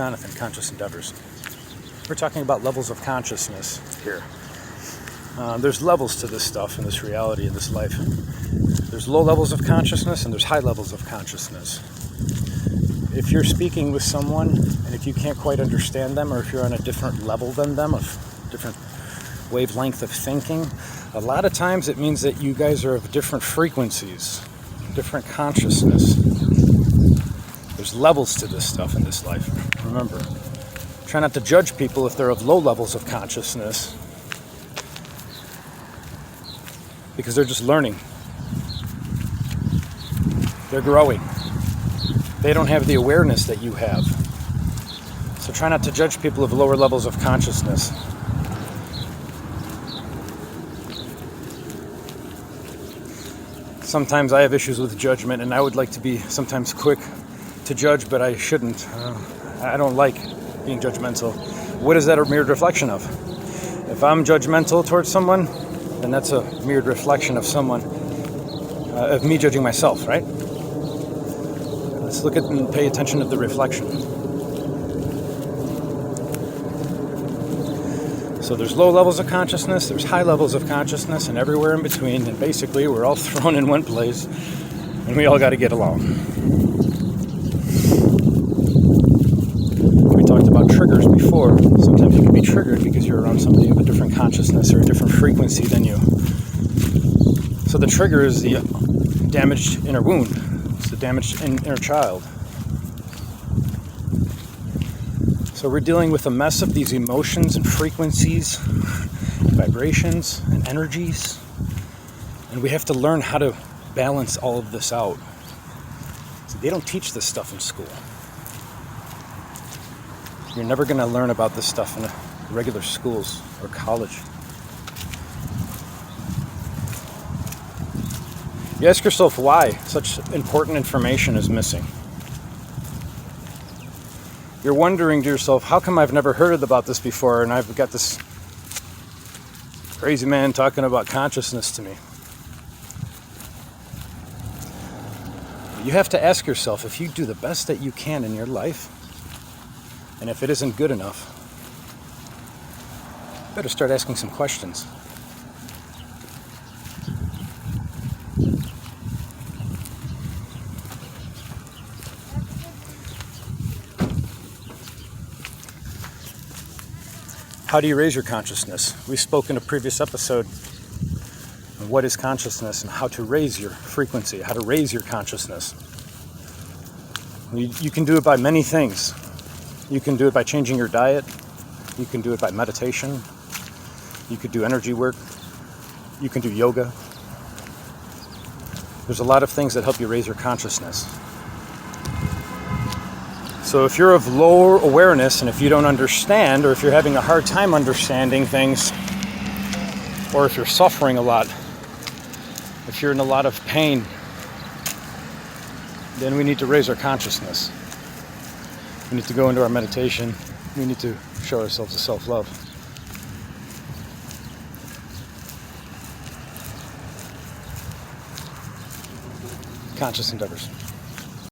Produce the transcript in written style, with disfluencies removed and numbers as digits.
Jonathan, Conscious Endeavors. We're talking about levels of consciousness here. There's levels to this stuff in this reality, in this life. There's low levels of consciousness and there's high levels of consciousness. If you're speaking with someone and if you can't quite understand them, or if you're on a different level than them, of different wavelength of thinking, a lot of times it means that you guys are of different frequencies, different consciousness. There's levels to this stuff in this life. Remember, try not to judge people if they're of low levels of consciousness, because they're just learning. They're growing. They don't have the awareness that you have. So try not to judge people of lower levels of consciousness. Sometimes I have issues with judgment, and I would like to be sometimes quick to judge, but I shouldn't. I don't like being judgmental. What is that a mirrored reflection of? If I'm judgmental towards someone, then that's a mirrored reflection of someone, of me judging myself, right? Let's look at and pay attention to the reflection. So there's low levels of consciousness, there's high levels of consciousness, and everywhere in between, and basically we're all thrown in one place, and we all got to get along. We talked about triggers before. Sometimes you can be triggered because you're around somebody of a different consciousness or a different frequency than you. So the trigger is the damaged inner wound. It's the damaged inner child. So we're dealing with a mess of these emotions and frequencies, and vibrations and energies, and we have to learn how to balance all of this out. So they don't teach this stuff in school. You're never going to learn about this stuff in regular schools or college. You ask yourself why such important information is missing. You're wondering to yourself, how come I've never heard about this before, and I've got this crazy man talking about consciousness to me? You have to ask yourself, if you do the best that you can in your life, and if it isn't good enough, you better start asking some questions. How do you raise your consciousness? We spoke in a previous episode on what is consciousness and how to raise your frequency, how to raise your consciousness. You can do it by many things. You can do it by changing your diet. You can do it by meditation. You could do energy work. You can do yoga. There's a lot of things that help you raise your consciousness. So if you're of lower awareness, and if you don't understand, or if you're having a hard time understanding things, or if you're suffering a lot, if you're in a lot of pain, then we need to raise our consciousness. We need to go into our meditation. We need to show ourselves a self-love. Conscious Endeavors.